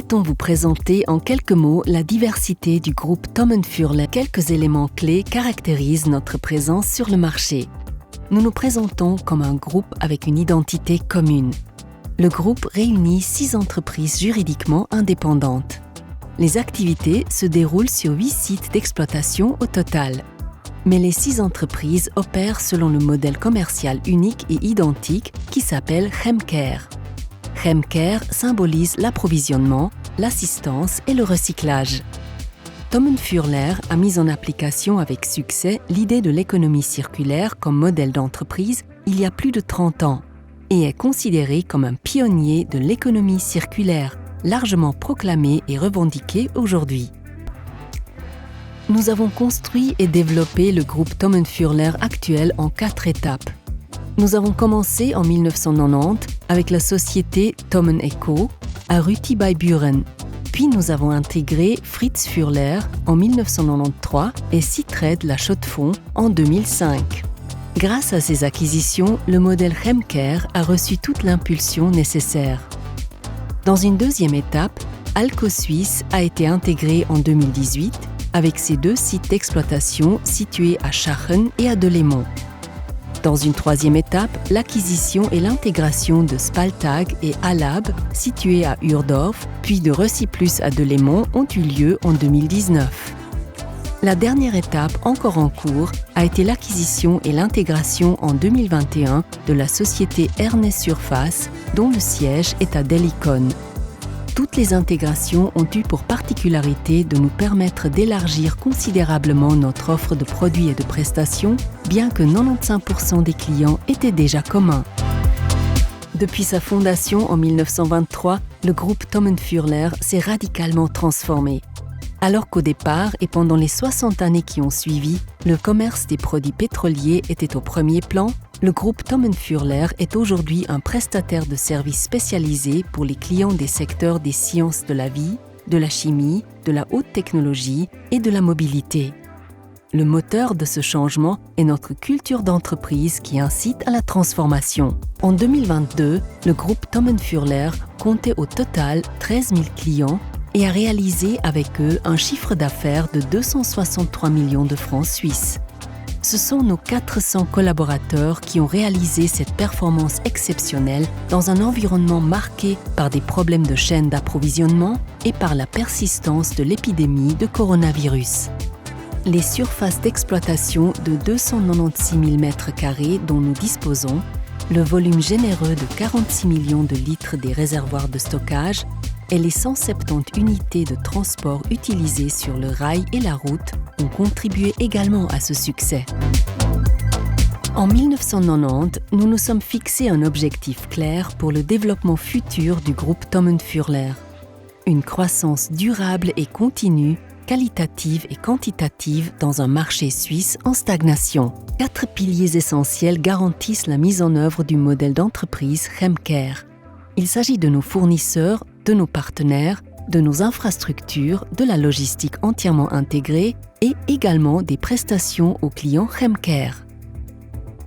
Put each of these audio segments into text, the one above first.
souhaitons vous présenter en quelques mots la diversité du groupe Thom & Furler. Quelques éléments clés caractérisent notre présence sur le marché. Nous nous présentons comme un groupe avec une identité commune. Le groupe réunit 6 entreprises juridiquement indépendantes. Les activités se déroulent sur 8 sites d'exploitation au total. Mais les 6 entreprises opèrent selon le modèle commercial unique et identique qui s'appelle Chemcare. Chemcare symbolise l'approvisionnement, l'assistance et le recyclage. Thom & Furler a mis en application avec succès l'idée de l'économie circulaire comme modèle d'entreprise il y a plus de 30 ans et est considéré comme un pionnier de l'économie circulaire, largement proclamé et revendiqué aujourd'hui. Nous avons construit et développé le groupe Thom & Furler actuel en 4 étapes. Nous avons commencé en 1990 avec la société Thom & Co à Rüti bei Büren. Puis nous avons intégré Fritz Furler en 1993 et Sitred La Chaux-de-Fonds en 2005. Grâce à ces acquisitions, le modèle Chemcare a reçu toute l'impulsion nécessaire. Dans une deuxième étape, Alco Suisse a été intégré en 2018 avec ses 2 sites d'exploitation situés à Schachen et à Delémont. Dans une troisième étape, l'acquisition et l'intégration de Spaltag et Alab, situés à Urdorf, puis de Reciplus à Delémont, ont eu lieu en 2019. La dernière étape, encore en cours, a été l'acquisition et l'intégration en 2021 de la société Ernest Surface, dont le siège est à Delikon. Toutes les intégrations ont eu pour particularité de nous permettre d'élargir considérablement notre offre de produits et de prestations, bien que 95% des clients étaient déjà communs. Depuis sa fondation en 1923, le groupe Thom & Furler s'est radicalement transformé. Alors qu'au départ et pendant les 60 années qui ont suivi, le commerce des produits pétroliers était au premier plan, le groupe Thom & Furler est aujourd'hui un prestataire de services spécialisés pour les clients des secteurs des sciences de la vie, de la chimie, de la haute technologie et de la mobilité. Le moteur de ce changement est notre culture d'entreprise qui incite à la transformation. En 2022, le groupe Thom & Furler comptait au total 13 000 clients et a réalisé avec eux un chiffre d'affaires de 263 millions de francs suisses. Ce sont nos 400 collaborateurs qui ont réalisé cette performance exceptionnelle dans un environnement marqué par des problèmes de chaîne d'approvisionnement et par la persistance de l'épidémie de coronavirus. Les surfaces d'exploitation de 296 000 m² dont nous disposons, le volume généreux de 46 millions de litres des réservoirs de stockage et les 170 unités de transport utilisées sur le rail et la route ont contribué également à ce succès. En 1990, nous nous sommes fixé un objectif clair pour le développement futur du groupe Thom & Furler. Une croissance durable et continue, qualitative et quantitative dans un marché suisse en stagnation. 4 piliers essentiels garantissent la mise en œuvre du modèle d'entreprise Chemcare. Il s'agit de nos fournisseurs, de nos partenaires, de nos infrastructures, de la logistique entièrement intégrée et également des prestations aux clients Chemcare.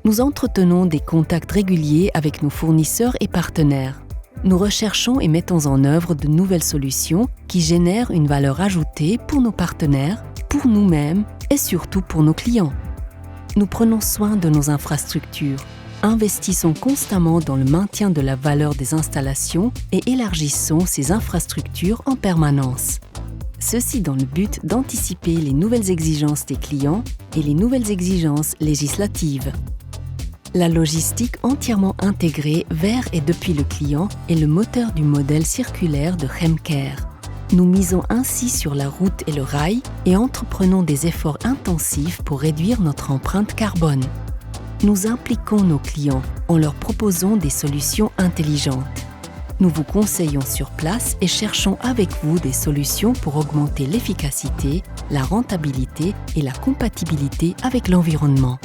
Nous entretenons des contacts réguliers avec nos fournisseurs et partenaires. Nous recherchons et mettons en œuvre de nouvelles solutions qui génèrent une valeur ajoutée pour nos partenaires, pour nous-mêmes et surtout pour nos clients. Nous prenons soin de nos infrastructures, investissons constamment dans le maintien de la valeur des installations et élargissons ces infrastructures en permanence. Ceci dans le but d'anticiper les nouvelles exigences des clients et les nouvelles exigences législatives. La logistique entièrement intégrée vers et depuis le client est le moteur du modèle circulaire de Chemcare. Nous misons ainsi sur la route et le rail et entreprenons des efforts intensifs pour réduire notre empreinte carbone. Nous impliquons nos clients en leur proposant des solutions intelligentes. Nous vous conseillons sur place et cherchons avec vous des solutions pour augmenter l'efficacité, la rentabilité et la compatibilité avec l'environnement.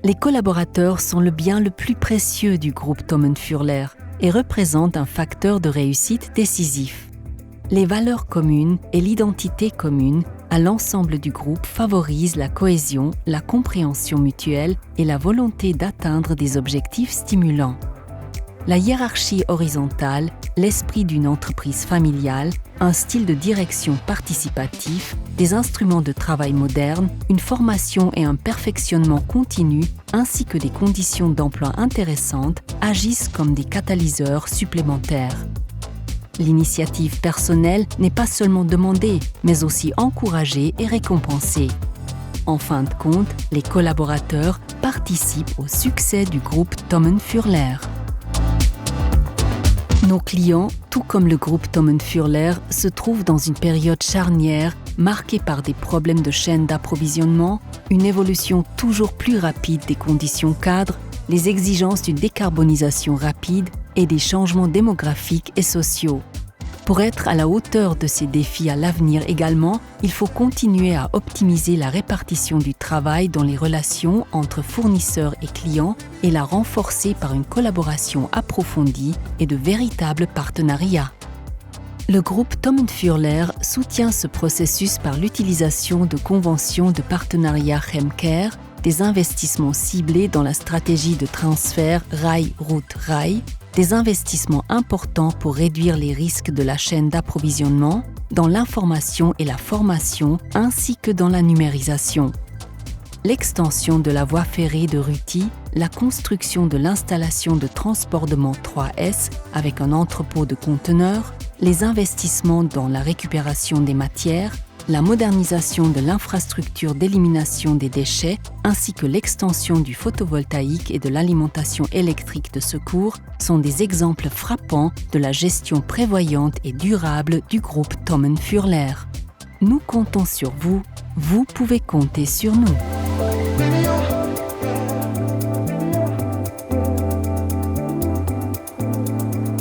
Les collaborateurs sont le bien le plus précieux du groupe Thom & Furler et représentent un facteur de réussite décisif. Les valeurs communes et l'identité commune à l'ensemble du groupe favorisent la cohésion, la compréhension mutuelle et la volonté d'atteindre des objectifs stimulants. La hiérarchie horizontale, l'esprit d'une entreprise familiale, un style de direction participatif, des instruments de travail modernes, une formation et un perfectionnement continu, ainsi que des conditions d'emploi intéressantes, agissent comme des catalyseurs supplémentaires. L'initiative personnelle n'est pas seulement demandée, mais aussi encouragée et récompensée. En fin de compte, les collaborateurs participent au succès du groupe Thommen Fürler. Nos clients, tout comme le groupe Thommen Fürler, se trouvent dans une période charnière marquée par des problèmes de chaîne d'approvisionnement, une évolution toujours plus rapide des conditions cadres, les exigences d'une décarbonisation rapide et des changements démographiques et sociaux. Pour être à la hauteur de ces défis à l'avenir également, il faut continuer à optimiser la répartition du travail dans les relations entre fournisseurs et clients et la renforcer par une collaboration approfondie et de véritables partenariats. Le groupe Thommen Fürler soutient ce processus par l'utilisation de conventions de partenariat Chemcare, des investissements ciblés dans la stratégie de transfert rail-route-rail, des investissements importants pour réduire les risques de la chaîne d'approvisionnement, dans l'information et la formation, ainsi que dans la numérisation. L'extension de la voie ferrée de Rutty, la construction de l'installation de transbordement 3S avec un entrepôt de conteneurs, les investissements dans la récupération des matières, la modernisation de l'infrastructure d'élimination des déchets ainsi que l'extension du photovoltaïque et de l'alimentation électrique de secours sont des exemples frappants de la gestion prévoyante et durable du groupe Thommen Fürler. Nous comptons sur vous, vous pouvez compter sur nous.